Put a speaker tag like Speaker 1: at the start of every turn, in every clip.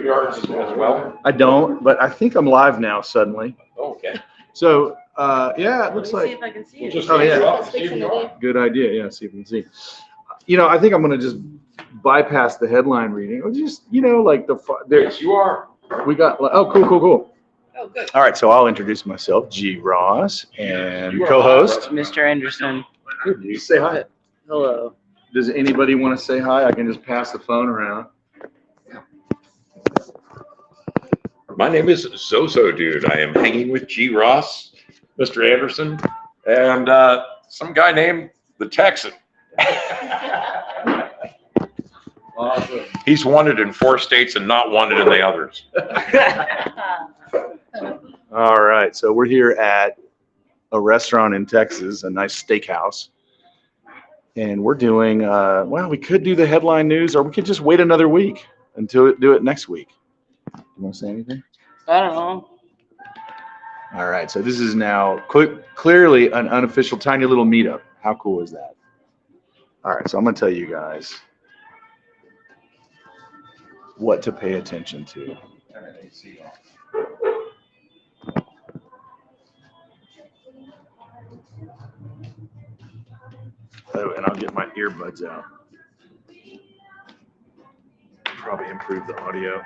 Speaker 1: Yours as well?
Speaker 2: I don't, but I think I'm live now suddenly.
Speaker 1: Okay.
Speaker 2: So, yeah, it looks
Speaker 3: See
Speaker 2: like
Speaker 3: if I can see
Speaker 1: We'll
Speaker 3: it.
Speaker 1: just
Speaker 2: Oh, yeah.
Speaker 1: take it off, see if you are.
Speaker 2: good idea. Yeah, see if you can see. I think I'm gonna just bypass the headline reading. Or just, like there
Speaker 1: Yes, you are.
Speaker 2: we got. Oh, cool.
Speaker 3: Oh, good.
Speaker 2: All right, so I'll introduce myself, G. Ross, and
Speaker 1: You are
Speaker 2: co-host.
Speaker 3: Mr. Anderson.
Speaker 2: You say hi.
Speaker 3: Hello.
Speaker 2: Does anybody want to say hi? I can just pass the phone around.
Speaker 1: My name is Zozo Dude. I am hanging with G. Ross, Mr. Anderson, and some guy named the Texan.
Speaker 2: Awesome.
Speaker 1: He's wanted in 4 states and not wanted in the others.
Speaker 2: All right, so we're here at a restaurant in Texas, a nice steakhouse. And we're doing, we could do the headline news, or we could just wait another week until do it next week. You want to say anything?
Speaker 3: I don't know.
Speaker 2: All right, so this is now clearly an unofficial tiny little meetup. How cool is that? All right, so I'm going to tell you guys what to pay attention to. Oh, and I'll get my earbuds out. Probably improve the audio.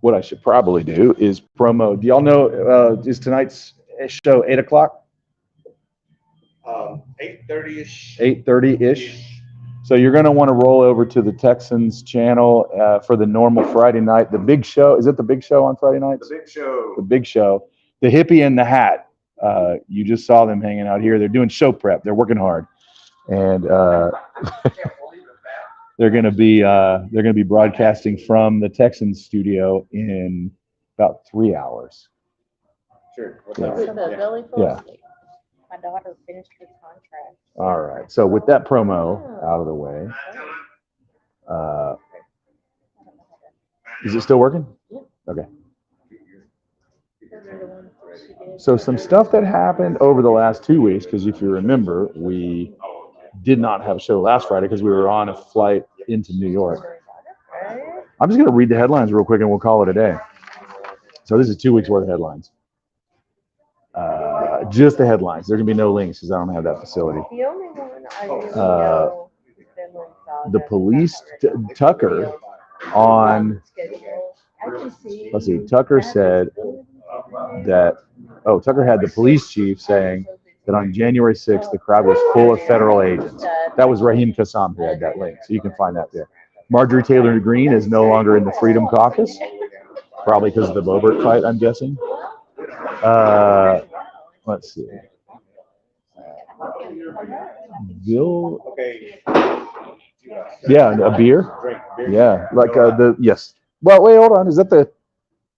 Speaker 2: What I should probably do is promo. Do y'all know, is tonight's show 8 o'clock?
Speaker 4: 8:30ish.
Speaker 2: 8:30-ish? So you're going to want to roll over to the Texans channel for the normal Friday night. The big show, is it the big show on Friday nights?
Speaker 4: The big show.
Speaker 2: The big show. The hippie in the hat. You just saw them hanging out here. They're doing show prep. They're working hard. And they're going to be broadcasting from the Texans studio in about 3 hours.
Speaker 4: Sure.
Speaker 2: Yeah.
Speaker 5: With the Billy
Speaker 2: Yeah.
Speaker 5: Phillips. My daughter finished her contract.
Speaker 2: All right. So with that promo out of the way, is it still working?
Speaker 5: Yeah.
Speaker 2: Okay.
Speaker 5: Those are the ones that she did.
Speaker 2: So some stuff that happened over the last 2 weeks, because if you remember, we did not have a show last Friday because we were on a flight into New York. I'm just going to read the headlines real quick and we'll call it a day. So this is 2 weeks worth of headlines. Just the headlines. There can be no links because I don't have that facility.
Speaker 5: The only one I really know Finland Saga.
Speaker 2: The police, Tucker, on,
Speaker 5: Schedule. I can see.
Speaker 2: let's see, Tucker said that, Tucker had the police chief saying that on January 6th, the crowd was full of federal agents. That was Raheem Kassam who had that link, so you can find that there. Marjorie Taylor Greene is no longer in the Freedom Caucus, probably because of the Boebert fight, I'm guessing. Let's see. Bill,
Speaker 4: Okay.
Speaker 2: yeah, a beer.
Speaker 4: Drink beer.
Speaker 2: Yeah, like yes. Well, wait, hold on. Is that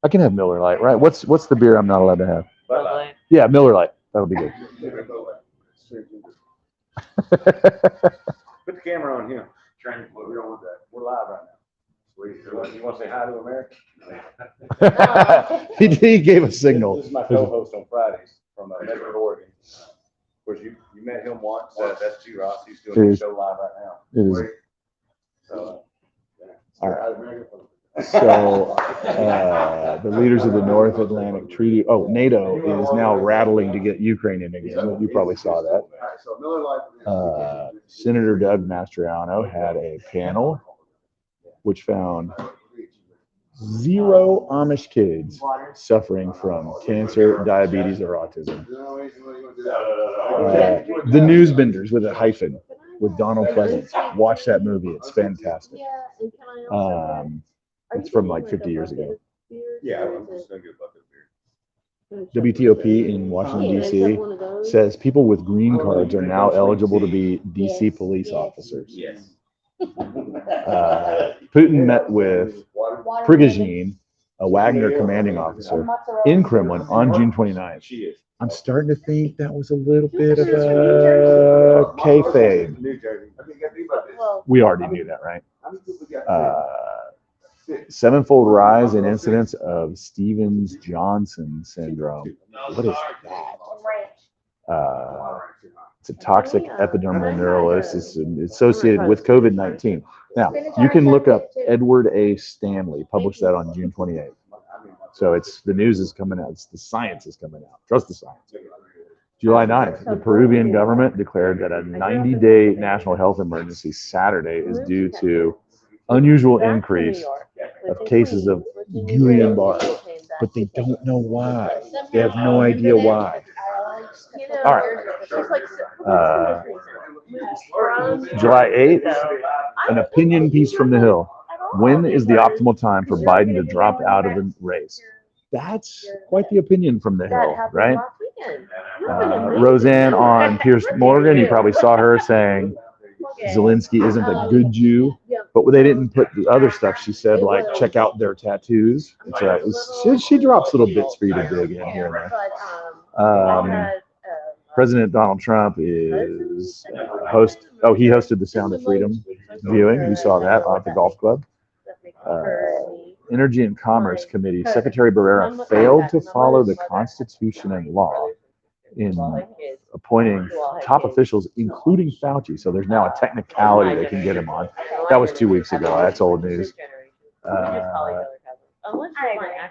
Speaker 2: I can have Miller Lite, right? What's the beer I'm not allowed to have?
Speaker 3: Lovely.
Speaker 2: Yeah, Miller Lite. That'll be good.
Speaker 4: Put the camera on him. We don't want that. We're live right now. You want to say hi to America?
Speaker 2: he gave a signal.
Speaker 4: This is my co-host on Fridays from Medford, Oregon. Of course, you met him once. That's G. Ross. He's doing the show live right now.
Speaker 2: It is.
Speaker 4: So,
Speaker 2: All right. So the leaders of the North Atlantic Treaty, NATO is now rattling to get Ukraine in again. You probably saw that.
Speaker 4: So Miller Lite.
Speaker 2: Senator Doug Mastriano had a panel which found 0 Amish kids suffering from cancer, diabetes, or autism. The Newsbenders with a hyphen with Donald Pleasance. Watch that movie. It's fantastic.
Speaker 5: Yeah, and can I also?
Speaker 2: It's from like 50 years ago.
Speaker 4: Yeah, I'm just gonna get a bucket of beer.
Speaker 2: WTOP in Washington, D.C. says people with green cards are now eligible to be D.C. police officers.
Speaker 4: Yes.
Speaker 2: Putin met with Prigozhin, a Wagner commanding officer, in Kremlin on June 29th.
Speaker 4: She is.
Speaker 2: I'm starting to think that was a little bit of a kayfabe.
Speaker 4: New Jersey. I mean, you gotta think about this.
Speaker 5: Well,
Speaker 2: We already knew that, right?
Speaker 4: How many people we got?
Speaker 2: Sevenfold rise in incidents of Stevens-Johnson syndrome. What is that? It's a toxic epidermal neurosis associated with COVID-19. Now, you can look up Edward A. Stanley, published that on June 28th. So the news is coming out. The science is coming out. Trust the science. July 9th, the Peruvian government declared that a 90-day national health emergency Saturday is due to unusual increase of cases of Guillain-Barré, but they don't know why. They have no idea why. All right. July 8th, an opinion piece from the Hill. When is the optimal time for Biden to drop out of the race? That's quite the opinion from the Hill, right? Roseanne on Piers Morgan, you probably saw her saying Zelensky isn't a good Jew, but they didn't put the other stuff she said, like check out their tattoos. She drops little bits for you to dig in here and there. President Donald Trump is he hosted the Sound of Freedom viewing. You saw that at the golf club. Energy and Commerce Committee, Secretary Barrera failed to follow the Constitution and law in appointing top officials, including Fauci. So there's now a technicality they can get him on. That was 2 weeks ago. That's old news.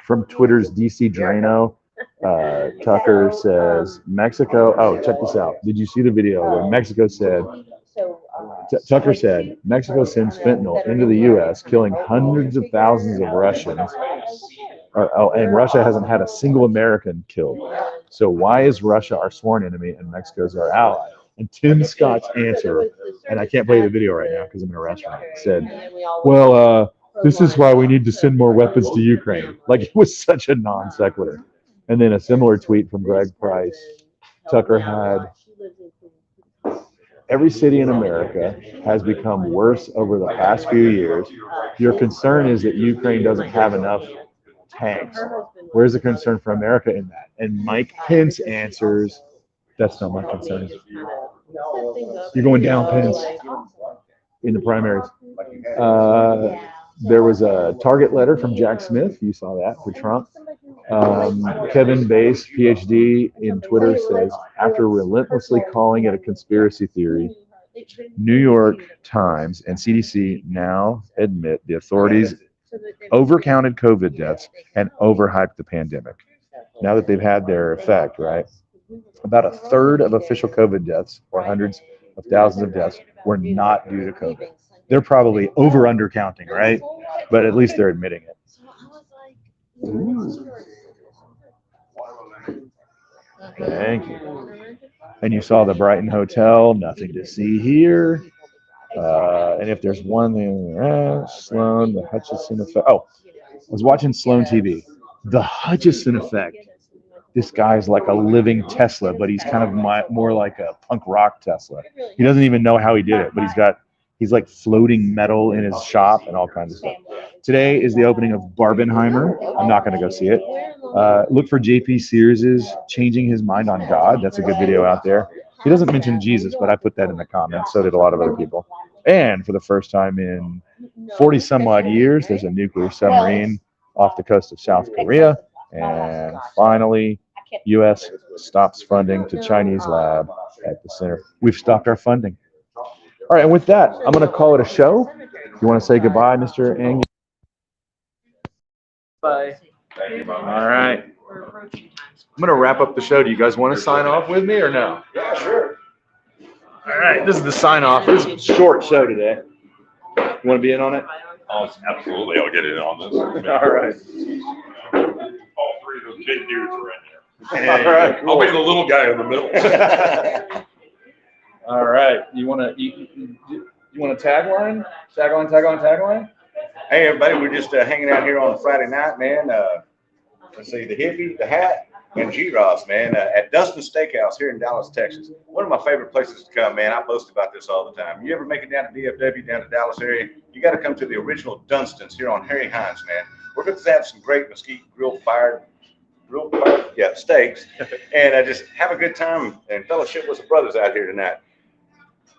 Speaker 2: From Twitter's DC Drano, Tucker says Mexico. Oh, check this out. Did you see the video where Mexico said, Tucker said, Mexico sends fentanyl into the U.S., killing hundreds of thousands of Russians. And Russia hasn't had a single American killed. So why is Russia our sworn enemy and Mexico's our ally? And Tim Scott's answer, and I can't play the video right now because I'm in a restaurant, said, well, this is why we need to send more weapons to Ukraine. Like, it was such a non sequitur. And then a similar tweet from Greg Price. Tucker had, every city in America has become worse over the past few years. Your concern is that Ukraine doesn't have enough tanks. Where's the concern for America in that? And Mike Pence answers, that's not my concern. You're going down, Pence, in the primaries. There was a target letter from Jack Smith. You saw that for Trump. Kevin Bass, PhD in Twitter, says, after relentlessly calling it a conspiracy theory, New York Times and CDC now admit the authorities overcounted COVID deaths and overhyped the pandemic. Now that they've had their effect, right? About a third of official COVID deaths, or hundreds of thousands of deaths, were not due to COVID. They're probably undercounting, right? But at least they're admitting it. Ooh. Thank you. And you saw the Brighton Hotel, nothing to see here. And if there's one thing, Sloan, the Hutchison effect. Oh, I was watching Sloan TV. The Hutchison effect. This guy's like a living Tesla, but he's kind of more like a punk rock Tesla. He doesn't even know how he did it, but he's like floating metal in his shop and all kinds of stuff. Today is the opening of Barbenheimer. I'm not going to go see it. Look for JP Sears's Changing His Mind on God. That's a good video out there. He doesn't mention Jesus, but I put that in the comments. So did a lot of other people. And for the first time in 40 some odd years, there's a nuclear submarine off the coast of South Korea. And finally, U.S. stops funding to Chinese lab at the center. We've stopped our funding. All right, and with that, I'm going to call it a show. You want to say goodbye, Mr. Ng?
Speaker 3: Bye.
Speaker 2: All right. I'm going to wrap up the show. Do you guys want to sign off with me or no?
Speaker 4: Yeah, sure.
Speaker 2: All right, this is the sign off. This is a short show today. You want to be in on it?
Speaker 1: Oh, absolutely. I'll get in on this.
Speaker 2: All right.
Speaker 1: All three of those big dudes are in
Speaker 2: All
Speaker 1: here.
Speaker 2: right,
Speaker 1: I'll be the little guy in the middle.
Speaker 2: All right. You want to tagline? Tagline?
Speaker 4: Hey, everybody, we're just hanging out here on Friday night, man. Let's see, the hippie, the hat, and G-Ross, man, at Dustin's Steakhouse here in Dallas, Texas. One of my favorite places to come, man. I boast about this all the time. You ever make it down to DFW, down to Dallas area, you got to come to the original Dunstan's here on Harry Hines, man. We're going to have some great mesquite grill-fired, steaks, and just have a good time and fellowship with the brothers out here tonight.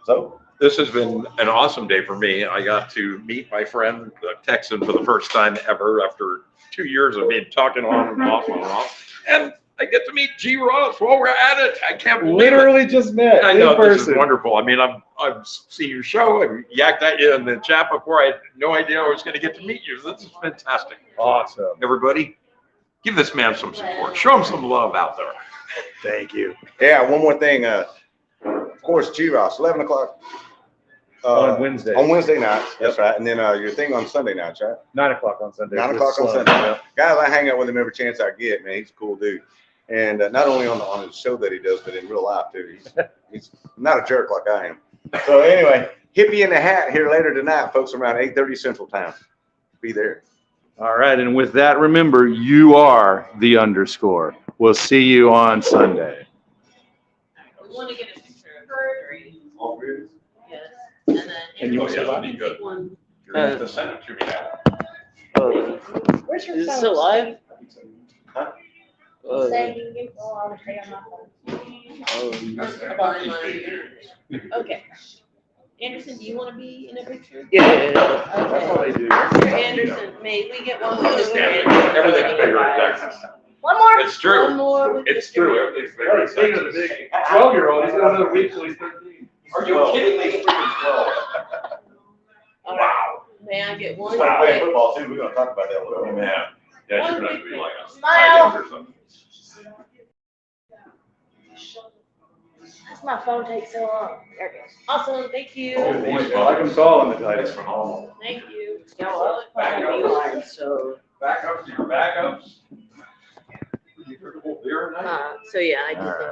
Speaker 4: So
Speaker 1: This has been an awesome day for me. I got to meet my friend, the Texan, for the first time ever after 2 years of me talking on and off. And I get to meet G. Ross while we're at it. I can't believe it.
Speaker 2: Literally just met
Speaker 1: I
Speaker 2: in
Speaker 1: know, this is
Speaker 2: person.
Speaker 1: wonderful. I mean, I've seen your show. I yacked at you in the chat before. I had no idea I was going to get to meet you. This is fantastic.
Speaker 2: Awesome.
Speaker 1: Everybody, give this man some support. Show him some love out there.
Speaker 2: Thank you.
Speaker 4: Yeah, one more thing. Of course, G-Ross, 11 o'clock.
Speaker 2: On Wednesday.
Speaker 4: On Wednesday nights, that's right. And then your thing on Sunday nights, right?
Speaker 2: 9 o'clock on Sunday.
Speaker 4: 9
Speaker 2: with
Speaker 4: o'clock on
Speaker 2: Sloan.
Speaker 4: Sunday. Guys, I hang out with him every chance I get, man. He's a cool dude. And not only on his show that he does, but in real life too. He's not a jerk like I am. So anyway, Hippie in the Hat here later tonight, folks, around 8:30 Central Time. Be there.
Speaker 2: All right, and with that, remember, you are the underscore. We'll see you on Sunday.
Speaker 6: We want to get a picture of her three. Yes. And then.
Speaker 2: And you want
Speaker 1: to
Speaker 6: everyone
Speaker 1: be
Speaker 6: can
Speaker 1: good.
Speaker 6: take one.
Speaker 1: You're going to have to send it to me now.
Speaker 5: Where's your
Speaker 3: Is it
Speaker 5: phone?
Speaker 3: still live?
Speaker 5: Say you can go on and stay on my phone.
Speaker 6: Come on, like- Okay. Anderson, do you want to be in a picture?
Speaker 3: Yeah.
Speaker 2: That's all they do.
Speaker 6: Mr. Anderson, may we get one more?
Speaker 1: Everything's bigger in Texas.
Speaker 5: One more.
Speaker 1: It's true.
Speaker 6: One more with
Speaker 1: It's
Speaker 6: Mr.
Speaker 1: true.
Speaker 6: Anderson.
Speaker 1: It's bigger in Texas.
Speaker 2: 12-year-old, he's got another week till he's 13.
Speaker 1: Are you kidding me?
Speaker 6: All right. May I get one?
Speaker 4: We're gonna play
Speaker 6: quick-
Speaker 4: football too. We're gonna talk about that a little bit.
Speaker 1: Man, yeah, you're going to be like us.
Speaker 5: Smile.
Speaker 1: Or something.
Speaker 5: That's my phone takes so long. There it goes.
Speaker 6: Awesome, thank you.
Speaker 2: I like him tall in the title.
Speaker 1: It's phenomenal.
Speaker 6: Thank you.
Speaker 3: Yeah, well, I look like a Beeline, so.
Speaker 1: Backups to your backups. You heard the whole beer night?
Speaker 6: So yeah, I did
Speaker 2: All right.
Speaker 6: that.